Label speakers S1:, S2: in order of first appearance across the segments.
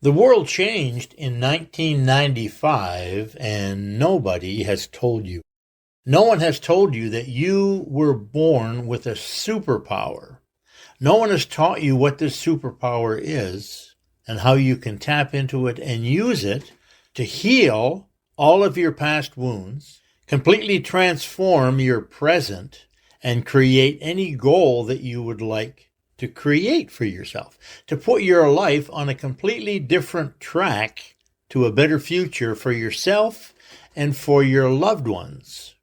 S1: The world changed in 1995, and nobody has told you. No one has told you that you were born with a superpower. No one has taught you what this superpower is and how you can tap into it and use it to heal all of your past wounds, completely transform your present, and create any goal that you would like to create for yourself, to put your life on a completely different track to a better future for yourself and for your loved ones.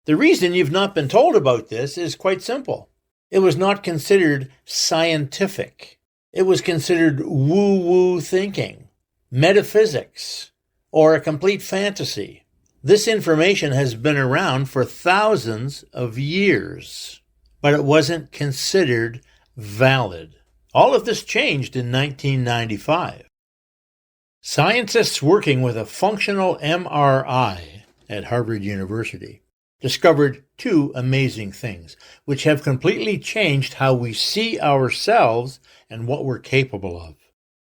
S1: The reason you've not been told about this is quite simple. It was not considered scientific. It was considered woo-woo thinking, metaphysics, or a complete fantasy. This information has been around for thousands of years, but it wasn't considered valid. All of this changed in 1995. Scientists working with a functional MRI at Harvard University discovered two amazing things, which have completely changed how we see ourselves and what we're capable of.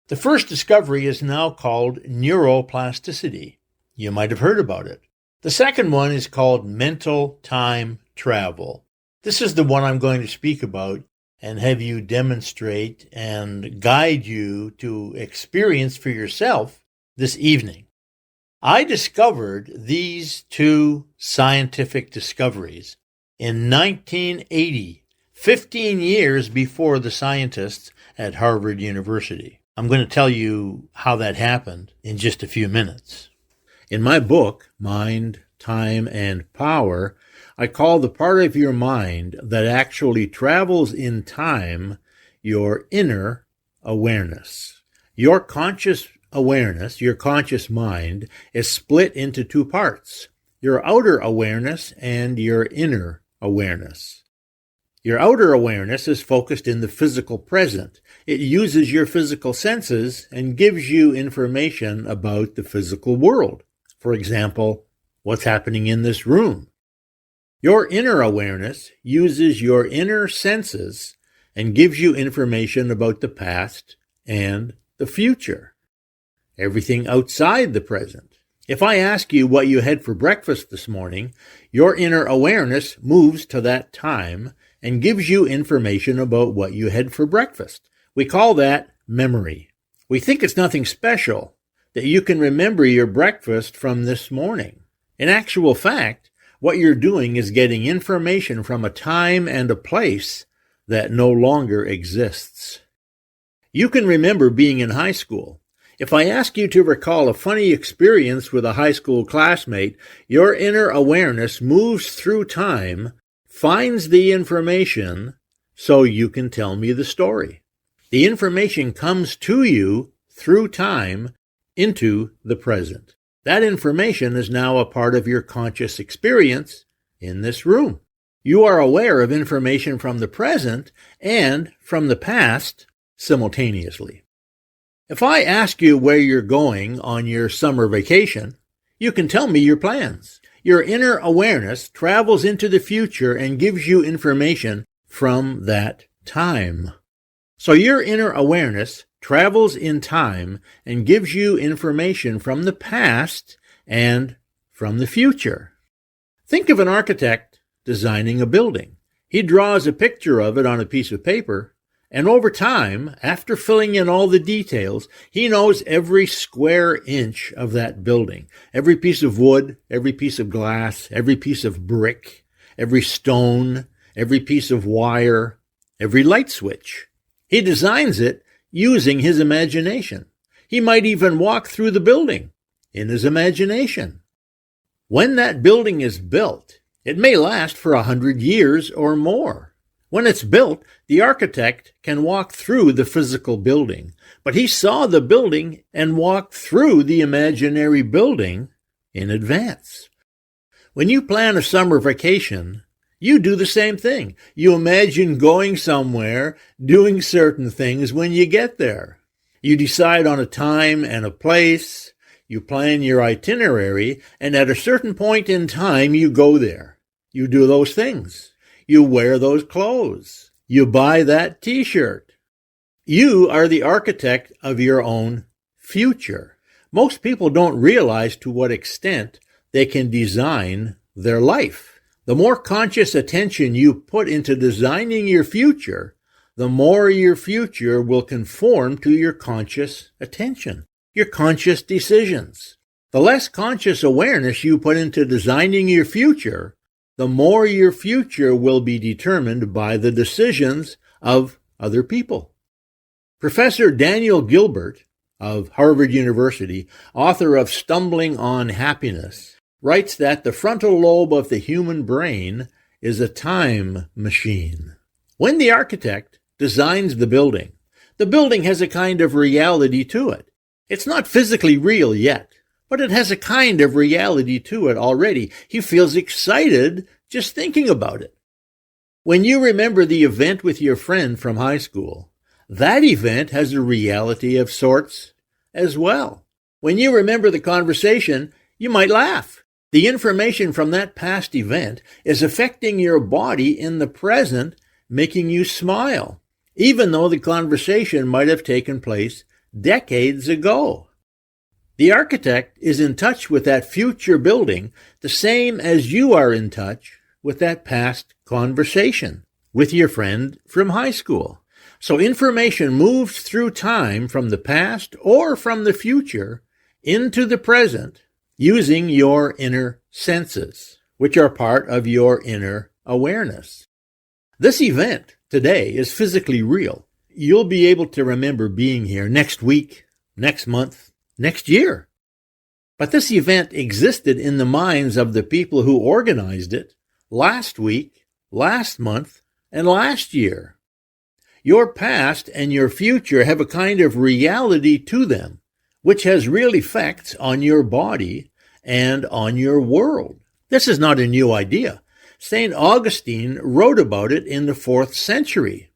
S1: The first discovery is now called neuroplasticity. You might have heard about it. The second one is called mental time travel. This is the one I'm going to speak about and have you demonstrate and guide you to experience for yourself this evening. I discovered these two scientific discoveries in 1980, 15 years before the scientists at Harvard University. I'm going to tell you how that happened in just a few minutes. In my book, Mind, Time, and Power, I call the part of your mind that actually travels in time your inner awareness. Your conscious awareness, your conscious mind, is split into two parts, your outer awareness and your inner awareness. Your outer awareness is focused in the physical present. It uses your physical senses and gives you information about the physical world. For example, what's happening in this room. Your inner awareness uses your inner senses and gives you information about the past and the future. Everything outside the present. If I ask you what you had for breakfast this morning, your inner awareness moves to that time and gives you information about what you had for breakfast. We call that memory. We think it's nothing special that you can remember your breakfast from this morning. In actual fact, what you're doing is getting information from a time and a place that no longer exists. You can remember being in high school. If I ask you to recall a funny experience with a high school classmate, your inner awareness moves through time, finds the information, so you can tell me the story. The information comes to you through time into the present. That information is now a part of your conscious experience in this room. You are aware of information from the present and from the past simultaneously. If I ask you where you're going on your summer vacation, you can tell me your plans. Your inner awareness travels into the future and gives you information from that time. So your inner awareness travels in time and gives you information from the past and from the future. Think of an architect designing a building. He draws a picture of it on a piece of paper, and over time, after filling in all the details, he knows every square inch of that building, every piece of wood, every piece of glass, every piece of brick, every stone, every piece of wire, every light switch. He designs it using his imagination. He might even walk through the building in his imagination. When that building is built, it may last for 100 years or more. When it's built, the architect can walk through the physical building, but he saw the building and walked through the imaginary building in advance. When you plan a summer vacation, you do the same thing. You imagine going somewhere, doing certain things when you get there. You decide on a time and a place, you plan your itinerary, and at a certain point in time, you go there. You do those things. You wear those clothes. You buy that t-shirt. You are the architect of your own future. Most people don't realize to what extent they can design their life. The more conscious attention you put into designing your future, the more your future will conform to your conscious attention, your conscious decisions. The less conscious awareness you put into designing your future, the more your future will be determined by the decisions of other people. Professor Daniel Gilbert of Harvard University, author of Stumbling on Happiness, writes that the frontal lobe of the human brain is a time machine. When the architect designs the building has a kind of reality to it. It's not physically real yet, but it has a kind of reality to it already. He feels excited just thinking about it. When you remember the event with your friend from high school, that event has a reality of sorts as well. When you remember the conversation, you might laugh. The information from that past event is affecting your body in the present, making you smile, even though the conversation might have taken place decades ago. The architect is in touch with that future building the same as you are in touch with that past conversation with your friend from high school. So information moves through time from the past or from the future into the present using your inner senses, which are part of your inner awareness. This event today is physically real. You'll be able to remember being here next week, next month, next year. But this event existed in the minds of the people who organized it last week, last month, and last year. Your past and your future have a kind of reality to them, which has real effects on your body and on your world. This is not a new idea. St. Augustine wrote about it in the 4th century.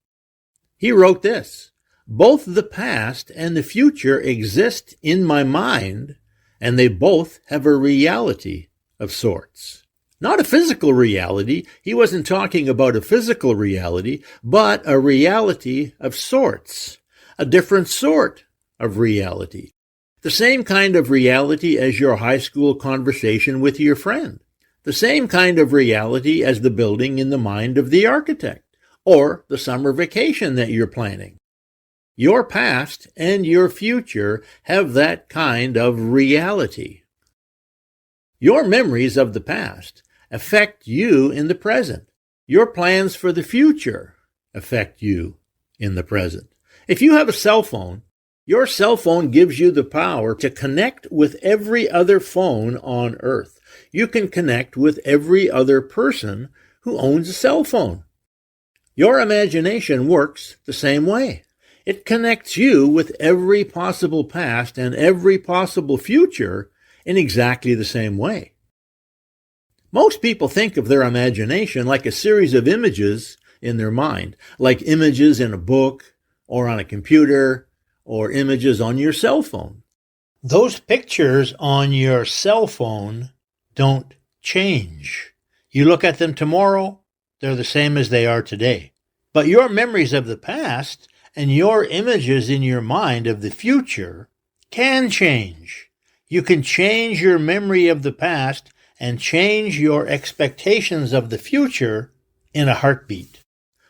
S1: He wrote this: "Both the past and the future exist in my mind, and they both have a reality of sorts." Not a physical reality. He wasn't talking about a physical reality, but a reality of sorts, a different sort of reality. The same kind of reality as your high school conversation with your friend. The same kind of reality as the building in the mind of the architect, or the summer vacation that you're planning. Your past and your future have that kind of reality. Your memories of the past affect you in the present. Your plans for the future affect you in the present. If you have a cell phone, your cell phone gives you the power to connect with every other phone on earth. You can connect with every other person who owns a cell phone. Your imagination works the same way. It connects you with every possible past and every possible future in exactly the same way. Most people think of their imagination like a series of images in their mind, like images in a book or on a computer or images on your cell phone. Those pictures on your cell phone don't change. You look at them tomorrow, they're the same as they are today. But your memories of the past and your images in your mind of the future can change. You can change your memory of the past and change your expectations of the future in a heartbeat.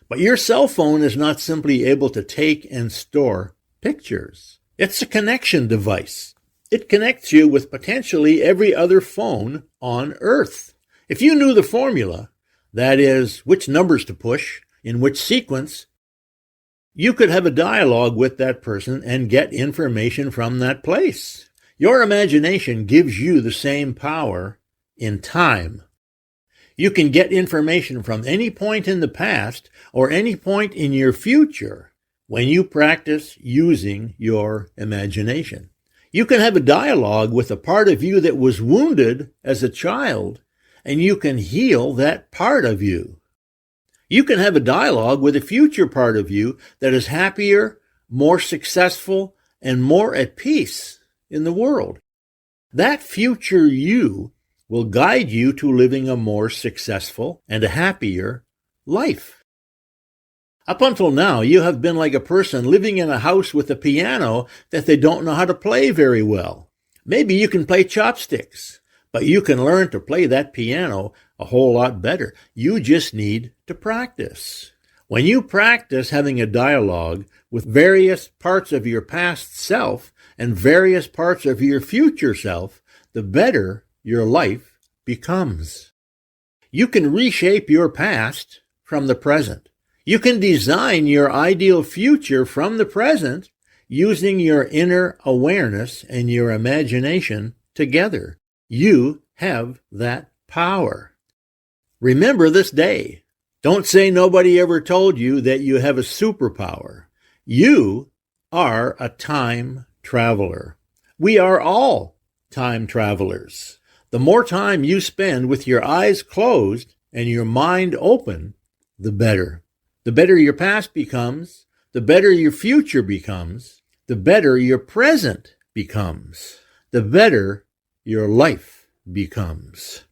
S1: But your cell phone is not simply able to take and store pictures. It's a connection device. It connects you with potentially every other phone on Earth. If you knew the formula, that is, which numbers to push, in which sequence, you could have a dialogue with that person and get information from that place. Your imagination gives you the same power in time. You can get information from any point in the past or any point in your future when you practice using your imagination. You can have a dialogue with a part of you that was wounded as a child, and you can heal that part of you. You can have a dialogue with a future part of you that is happier, more successful, and more at peace in the world. That future you will guide you to living a more successful and a happier life. Up until now, you have been like a person living in a house with a piano that they don't know how to play very well. Maybe you can play chopsticks, but you can learn to play that piano a whole lot better. You just need to practice. When you practice having a dialogue with various parts of your past self and various parts of your future self, the better your life becomes. You can reshape your past from the present. You can design your ideal future from the present using your inner awareness and your imagination together. You have that power. Remember this day. Don't say nobody ever told you that you have a superpower. You are a time traveler. We are all time travelers. The more time you spend with your eyes closed and your mind open, the better. The better your past becomes, the better your future becomes, the better your present becomes, the better your life becomes.